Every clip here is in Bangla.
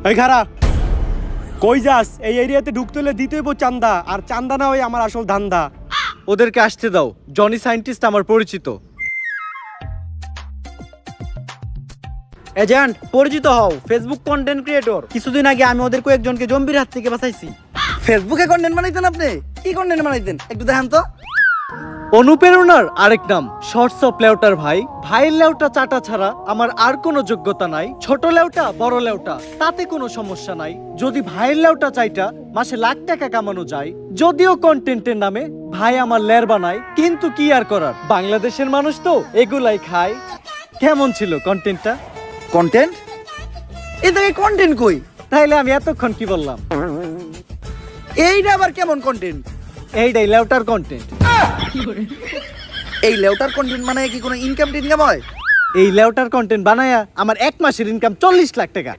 এই খারা কই যাস? এই এরিয়াতে ঢুকতে হলে দিতে হইব চান্দা, আর চান্দা না হয় আমার আসল ধান্দা। ওদেরকে আসতে দাও, জনি সায়েন্টিস্ট আমার পরিচিত। এজেন্ট পরিচিত হও, ফেসবুক কন্টেন্ট ক্রিয়েটর। কিছুদিন আগে আমি ওদের কয়েকজনকে জম্বির হাত থেকে বাঁচাইছি। ফেসবুকে কন্টেন্ট বানাইতেন আপনি? কি কন্টেন্ট বানাইতেন একটু দেখান তো। অনুপ্রেরণার আরেক নাম শর্টস অফ লেউটার ভাই। ভাইয়ের লেউটা চাটা ছাড়া আমার আর কোনো যোগ্যতা নাই। ছোট লেউটা বড় লেউটা তাতে কোনো সমস্যা নাই। যদি ভাইয়ের লেউটা চাইটা মাসে লাখ টাকা কামানো যায়, যদিও কন্টেন্টের নামে ভাই আমার লের বানায়, কিন্তু কি আর করার, বাংলাদেশের মানুষ তো এগুলাই খায়। কেমন ছিল কন্টেন্টটা? কন্টেন্ট? এ থেকে কন্টেন্ট কই? তাইলে আমি এতক্ষণ কি বললাম? এইটা আবার কেমন কন্টেন্ট? এইটাই লেউটার কন্টেন্ট। এই লেউটার কন্টেন্ট মানে কি কোনো ইনকাম টিনকাম হয়? এই লেউটার কন্টেন্ট বানায়া আমার এক মাসের ইনকাম 40 লাখ টাকা।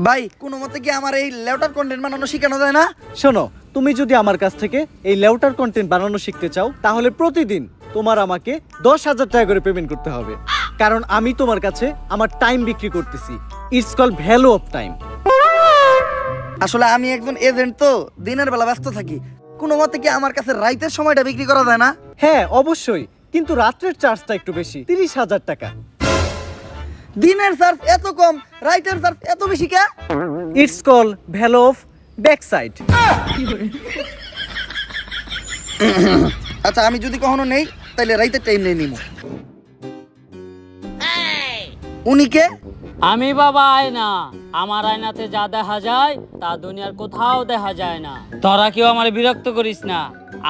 ভাই কোনো মতে কি আমার এই লেউটার কন্টেন্ট বানানো শেখানো যায় না? শোনো, তুমি যদি আমার কাছ থেকে এই লেউটার কন্টেন্ট বানানো শিখতে চাও, তাহলে প্রতিদিন তোমার আমাকে 10,000 টাকা করে পেমেন্ট করতে হবে। কারণ আমি তোমার কাছে আমার টাইম বিক্রি করতেছি। It's call value of time. আসলে আমি একজন এজেন্ট, তো দিনের বেলা ব্যস্ত থাকি। কোনো মতে কি আমার কাছে রাইতের সময়টা বিক্রি করা যায় না? হ্যাঁ অবশ্যই, কিন্তু রাত্রের চার্জটা একটু বেশি, 30,000 টাকা। দিনের চার্জ এত কম, রাইতের চার্জ এত বেশি কে? It's call value of back side. আচ্ছা আমি যদি কখনো নেই তাহলে রাইতের টাইম নিয়ে নিব। উনি কে? আমি বাবা আয়না। আমার আয়নাতে যা দেখা যায় তা দুনিয়ার কোথাও দেখা যায় না। তোরা কেউ আমার বিরক্ত করিস না।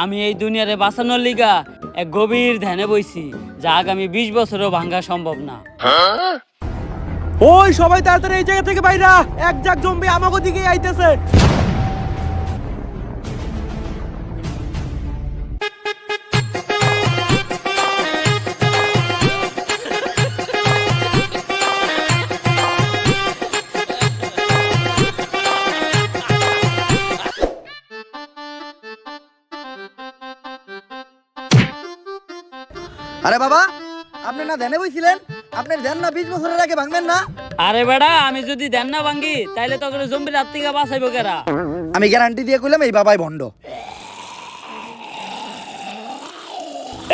আমি এই দুনিয়ারে বাঁচানোর লিগা এক গভীর ধ্যানে বইছি, যা আগামী 20 বছরও ভাঙা সম্ভব না। ওই সবাই তাড়াতাড়ি এই জায়গা থেকে বাইরা, এক জাক জম্বি আমাগো দিকে আইতেছে। আরে বাবা, আপনি না ধ্যানে বইছিলেন? আপনার ধ্যান না 20 বছরের আগে ভাঙবেন না? আরে বেড়া, আমি যদি ধ্যান না ভাঙ্গি তাইলে তোকে জম্বির হাত থেকে বাঁচাইবো কেরা? আমি গ্যারান্টি দিয়ে কইলাম এই বাবাই ভণ্ড।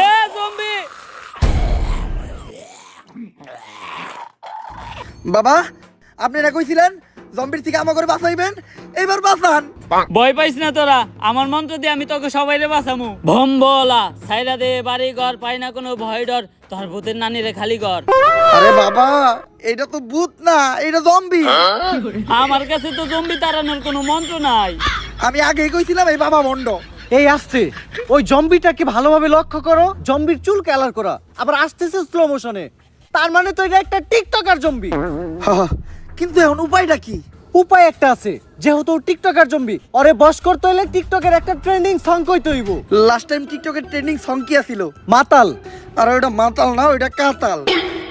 এ জম্বি! বাবা আপনারা কইছিলেন জম্বির থেকে আমাকে বাঁচাইবেন, এইবার বাঁচান। ভয় পাইস না তোরা, আমার মন্ত্র দিয়ে আমি তোকে সবাইরে বাঁচামু। ভম্বলা সাইরা দে বাড়ি ঘর, পাই না কোনো ভয় ডর, তোর ভূতের নানিরে খালি ঘর। আরে বাবা এটা তো ভূত না, এটা জম্বি। আমার কাছে তো জম্বি তাড়ানোর কোনো মন্ত্র নাই। আমি আগেই কইছিলাম এই বাবা ভণ্ড। এই আসছে, ওই জম্বিটাকে ভালোভাবে লক্ষ্য করো। জম্বির চুল কালার করা, আবার আসতেছে স্লো মোশনে। তার মানে তো এটা একটা টিকটকার জম্বি। কিন্তু এখন উপায়টা কি? উপায় একটা আছে, যেহেতু টিকটকার জম্বি, ওরে বশ করতে হইলে টিকটকের একটা ট্রেন্ডিং সং কইতে হইব। লাস্ট টাইম টিকটকের ট্রেন্ডিং সং কি আছিল? মাতাল। আর ওটা মাতাল না, ওইটা কাতাল।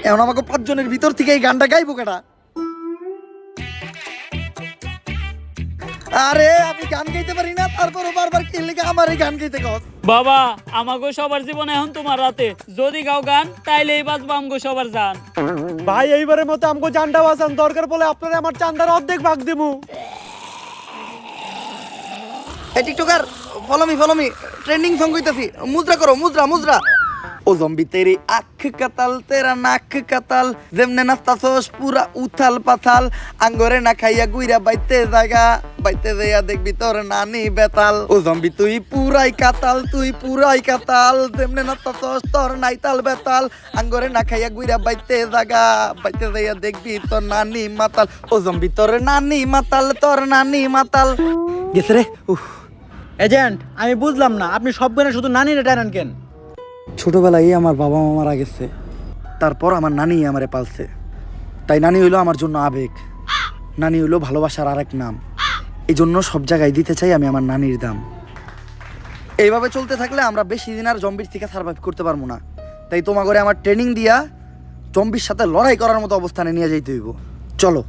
এখন আমাকে 5 জনের ভিতর থেকে এই গানটা গাইবো কেটা? আরে আমি গান গাইতে পারি না, তারপরও বারবার কি লেগে আমার এই গান গাইতে কস? বাবা আমাগো সবার জীবন এখন তোমার রাতে, যদি গাও গান তাইলেই বাঁচবো আমগো সবার জান। ভাই এইবারের মতো আমগো জানটা বাঁচান, দরকার পড়লে আপনারা আমার চান্দার অর্ধেক ভাগ দিমু। এই TikToker follow me trending song কইতাছি, মুদ্রা করো, মুদ্রা মুদ্রা। ও জম্বি তেরি আখ কাতাল তেরা নাক কাতাল, যেমনে নাস্তাছস পুরা উথাল পাথাল, আঙ্গরে না খাইয়া গুইরা বাইতে জায়গা, বাইতে যাইয়া দেখবি তোর নানি বেতাল। ও জম্বি তুই পুরাই কাতাল, তুই পুরাই কাতাল, যেমনে নাস্তাছস তোর নাইতাল বেতাল, আঙ্গরে না খাইয়া গুইরা বাইতে জায়গা, বাইতে যাইয়া দেখবি তোর নানি মাতাল। ও জম্বি তোর নানি মাতাল, তোর নানি মাতাল। গেছে রে। এজেন্ট আমি বুঝলাম না, আপনি সব গানে শুধু নানিরে টানেন কেন? ছোটবেলায় আমার বাবা মা মারা গেছে, তারপর আমার নানি আমারে পালছে। তাই নানি হইলো আমার জন্য আবেগ, নানি হইলো ভালোবাসার আরেক নাম। এই জন্য সব জায়গায় দিতে চাই আমি আমার নানির দাম। এইভাবে চলতে থাকলে আমরা বেশি দিন আর জম্বির থেকে সার্ভাইভ করতে পারবো না। তাই তোমার ঘরে আমার ট্রেনিং দিয়া জম্বির সাথে লড়াই করার মতো অবস্থানে নিয়ে যাইতে হইব। চলো।